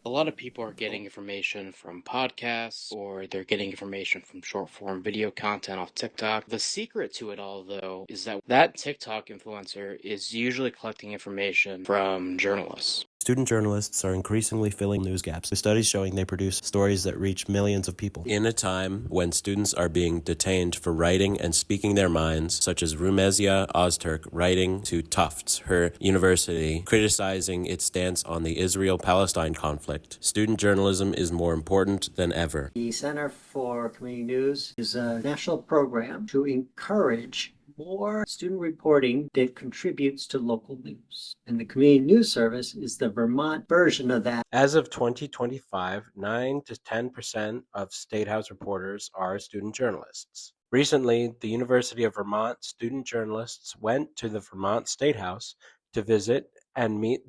A lot of people are getting information from podcasts or they're getting information from short form video content off TikTok. The secret to it all, though, is that TikTok influencer is usually collecting information from journalists. Student journalists are increasingly filling news gaps, with studies showing they produce stories that reach millions of people. In a time when students are being detained for writing and speaking their minds, such as Rumezia Ozturk writing to Tufts, her university, criticizing its stance on the Israel-Palestine conflict, student journalism is more important than ever. The Center for Community News is a national program to encourage more student reporting that contributes to local news. And the Community News Service is the Vermont version of that. As of 2025, 9 to 10% of State House reporters are student journalists. Recently, the University of Vermont student journalists went to the Vermont State House to visit and meet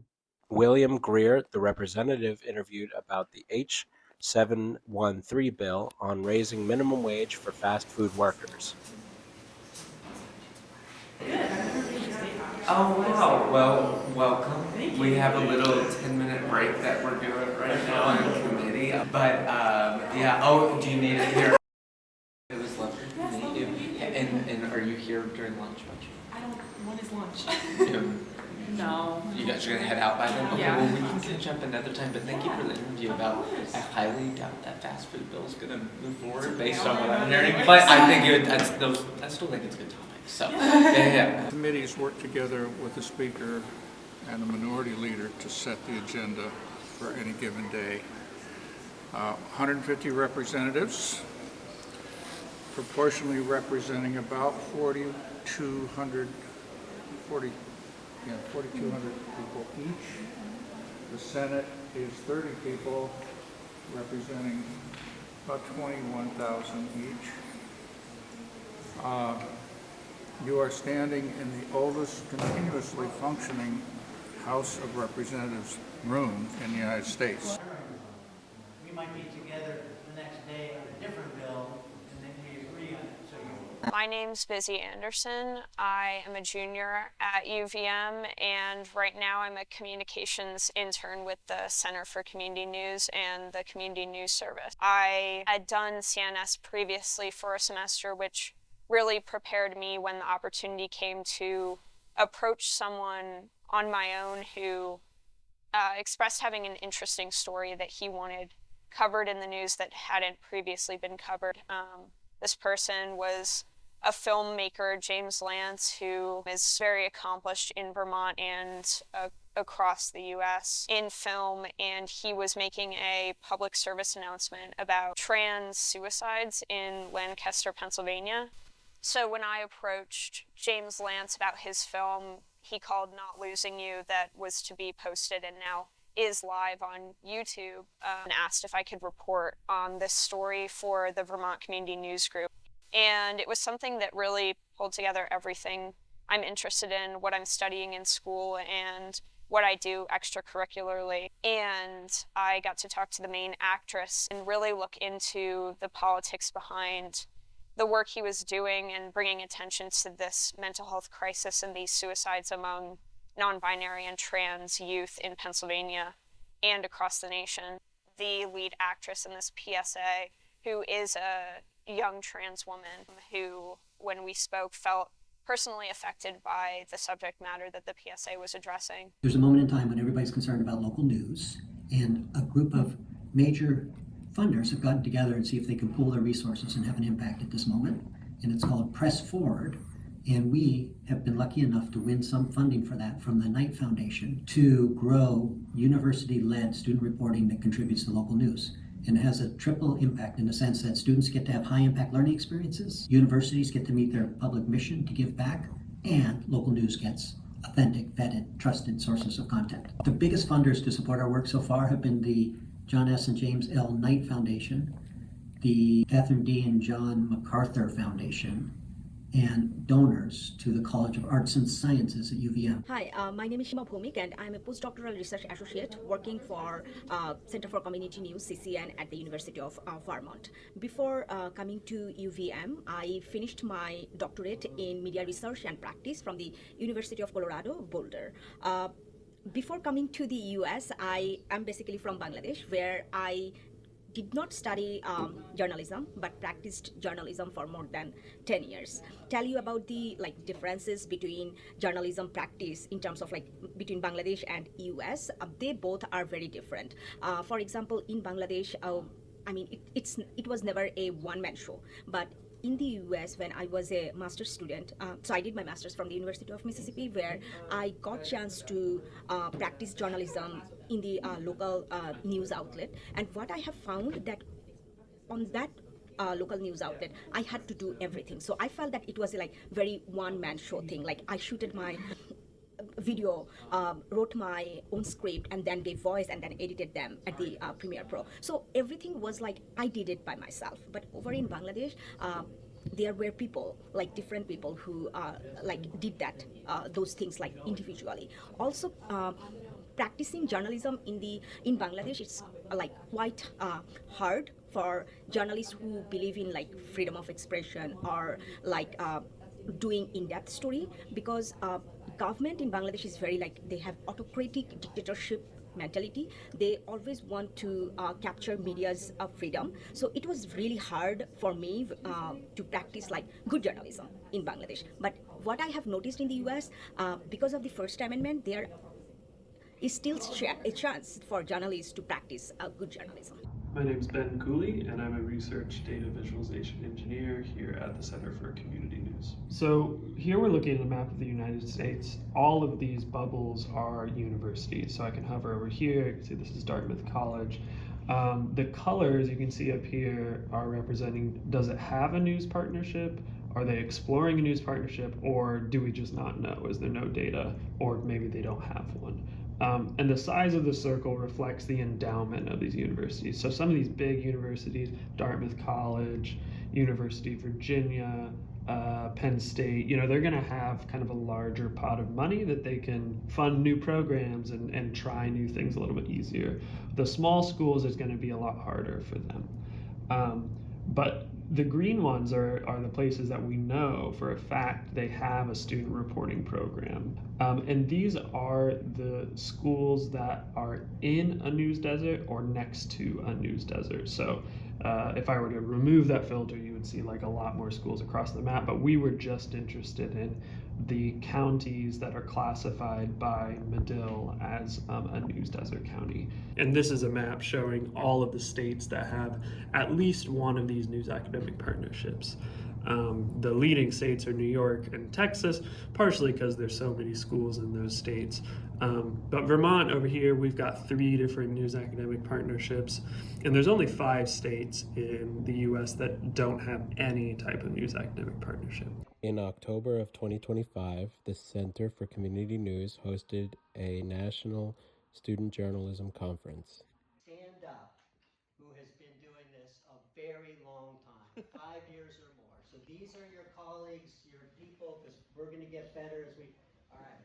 William Greer, the representative interviewed about the H713 bill on raising minimum wage for fast food workers. Oh, wow. Well, welcome. We have a little 10-minute break that we're doing right now in committee. But, yeah. Oh, do you need it here? It was lovely to meet you. And are you here during lunch? When is lunch? No. You guys are going to head out by then? Okay, Yeah. well, we can catch up another time. But thank you for the interview about, I highly doubt that fast food bill is going to move forward based on what I'm hearing. But I think I still think it's a good topic. So, yeah. Committees work together with the speaker and the minority leader to set the agenda for any given day. 150 representatives, proportionally representing about 4,200 people each. The Senate is 30 people, representing about 21,000 each. You are standing in the oldest continuously functioning House of Representatives room in the United States. We might be together the next day on a different bill, and then we agree on it. My name's Busy Anderson. I am a junior at UVM, and right now I'm a communications intern with the Center for Community News and the Community News Service. I had done CNS previously for a semester, which really prepared me when the opportunity came to approach someone on my own who expressed having an interesting story that he wanted covered in the news that hadn't previously been covered. This person was a filmmaker, James Lance, who is very accomplished in Vermont and across the U.S. in film, and he was making a public service announcement about trans suicides in Lancaster, Pennsylvania. So when I approached James Lance about his film he called Not Losing You that was to be posted and now is live on YouTube, and asked if I could report on this story for the Vermont Community News Group. And it was something that really pulled together everything I'm interested in, what I'm studying in school, and what I do extracurricularly. And I got to talk to the main actress and really look into the politics behind the work he was doing and bringing attention to this mental health crisis and these suicides among non-binary and trans youth in Pennsylvania and across the nation. The lead actress in this PSA, who is a young trans woman who, when we spoke, felt personally affected by the subject matter that the PSA was addressing. There's a moment in time when everybody's concerned about local news, and a group of major funders have gotten together and see if they can pool their resources and have an impact at this moment. And it's called Press Forward. And we have been lucky enough to win some funding for that from the Knight Foundation to grow university-led student reporting that contributes to local news. And it has a triple impact in the sense that students get to have high-impact learning experiences, universities get to meet their public mission to give back, and local news gets authentic, vetted, trusted sources of content. The biggest funders to support our work so far have been the John S. and James L. Knight Foundation, the Catherine D. and John MacArthur Foundation, and donors to the College of Arts and Sciences at UVM. Hi, my name is Shima Bhumik and I'm a postdoctoral research associate working for Center for Community News, CCN, at the University of Vermont. Before coming to UVM, I finished my doctorate in media research and practice from the University of Colorado, Boulder. Before coming to the US, I am basically from Bangladesh, where I did not study journalism but practiced journalism for more than 10 years. Tell you about the differences between journalism practice in terms of between Bangladesh and US. They both are very different. For example, in Bangladesh, I mean, it was never a one-man show, but in the US, when I was a master's student, so I did my master's from the University of Mississippi, where I got chance to practice journalism in the local news outlet. And what I have found that on that local news outlet, I had to do everything. So I felt that it was a very one-man show thing. Like I shooted my video, wrote my own script, and then gave voice and then edited them at the Premiere Pro. So everything was like I did it by myself. But over in Bangladesh, there were people, different people who did that, those things individually. Also, practicing journalism in Bangladesh, it's quite hard for journalists who believe in freedom of expression or doing in-depth story, because government in Bangladesh is very they have autocratic dictatorship mentality. They always want to capture media's freedom. So it was really hard for me to practice good journalism in Bangladesh. But what I have noticed in the US, because of the First Amendment, there is still a chance for journalists to practice good journalism. My name is Ben Cooley, and I'm a research data visualization engineer here at the Center for Community News. So here we're looking at a map of the United States. All of these bubbles are universities. So I can hover over here. You can see this is Dartmouth College. The colors you can see up here are representing, does it have a news partnership? Are they exploring a news partnership, or do we just not know? Is there no data, or maybe they don't have one? And the size of the circle reflects the endowment of these universities. So some of these big universities, Dartmouth College, University of Virginia, Penn State, they're going to have kind of a larger pot of money that they can fund new programs and try new things a little bit easier. The small schools is going to be a lot harder for them. But the green ones are the places that we know for a fact they have a student reporting program. And these are the schools that are in a news desert or next to a news desert. So if I were to remove that filter, you would see a lot more schools across the map, but we were just interested in the counties that are classified by Medill as a news desert county. And this is a map showing all of the states that have at least one of these news academic partnerships. The leading states are New York and Texas, partially because there's so many schools in those states. But Vermont over here, we've got 3 different news academic partnerships, and there's only 5 states in the US that don't have any type of news academic partnership. In October of 2025, the Center for Community News hosted a national student journalism conference. Stand up, who has been doing this a very long time, 5 years or more. So these are your colleagues, your people, because we're going to get better as we, all right.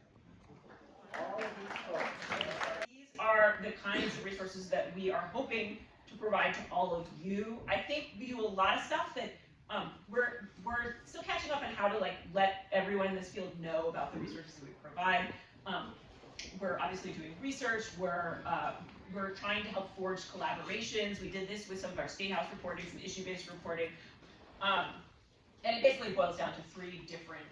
All of these folks. These are the kinds of resources that we are hoping to provide to all of you. I think we do a lot of stuff that we're still catching up on how to let everyone in this field know about the resources that we provide. We're obviously doing research. We're trying to help forge collaborations. We did this with some of our State House reporting, some issue-based reporting. And it basically boils down to 3 different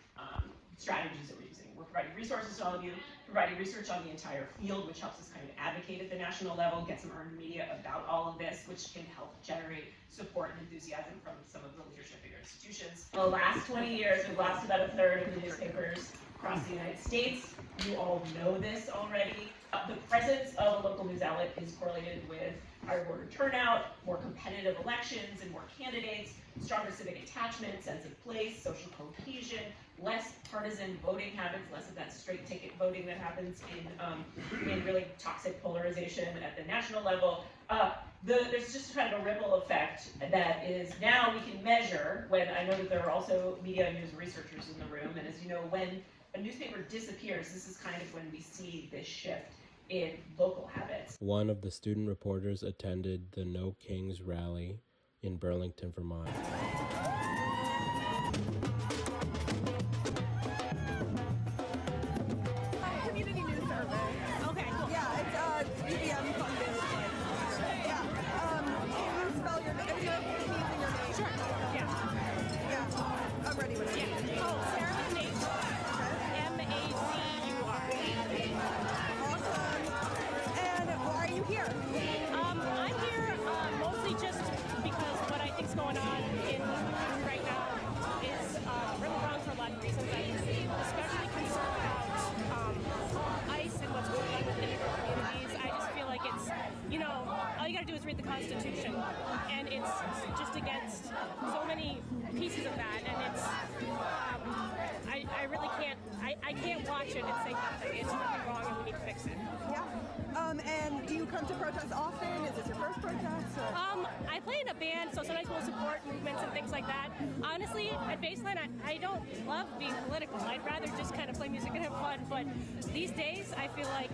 strategies that we're using. We're providing resources to all of you, providing research on the entire field, which helps us kind of advocate at the national level, get some earned media about all of this, which can help generate support and enthusiasm from some of the leadership of your institutions. The last 20 years, we've lost about 1/3 of the newspapers across the United States. You all know this already. The presence of a local news outlet is correlated with higher voter turnout, more competitive elections and more candidates, stronger civic attachment, sense of place, social cohesion, less partisan voting habits, less of that straight ticket voting that happens in really toxic polarization at the national level. There's just kind of a ripple effect that is now we can measure when I know that there are also media and news researchers in the room, and as you know, when a newspaper disappears, this is kind of when we see this shift in local habits. One of the student reporters attended the No Kings rally in Burlington, Vermont. Community news survey. Okay. with the Constitution, and it's just against so many pieces of that, and it's, I really can't, I can't watch it and say nothing. It's really wrong and we need to fix it. Yeah. And do you come to protests often? Is this your first protest? I play in a band, so sometimes we'll support movements and things like that. Honestly, at Baseline, I don't love being political. I'd rather just kind of play music and have fun, but these days I feel like,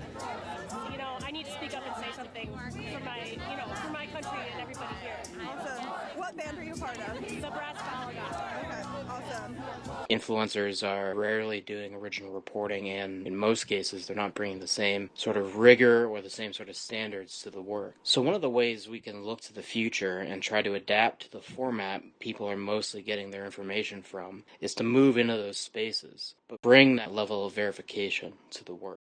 I need to speak up and say something for my country and everybody here. Awesome. What band are you part of? The Brass Gallagher. Okay, awesome. Influencers are rarely doing original reporting, and in most cases they're not bringing the same sort of rigor or the same sort of standards to the work. So one of the ways we can look to the future and try to adapt to the format people are mostly getting their information from is to move into those spaces, but bring that level of verification to the work.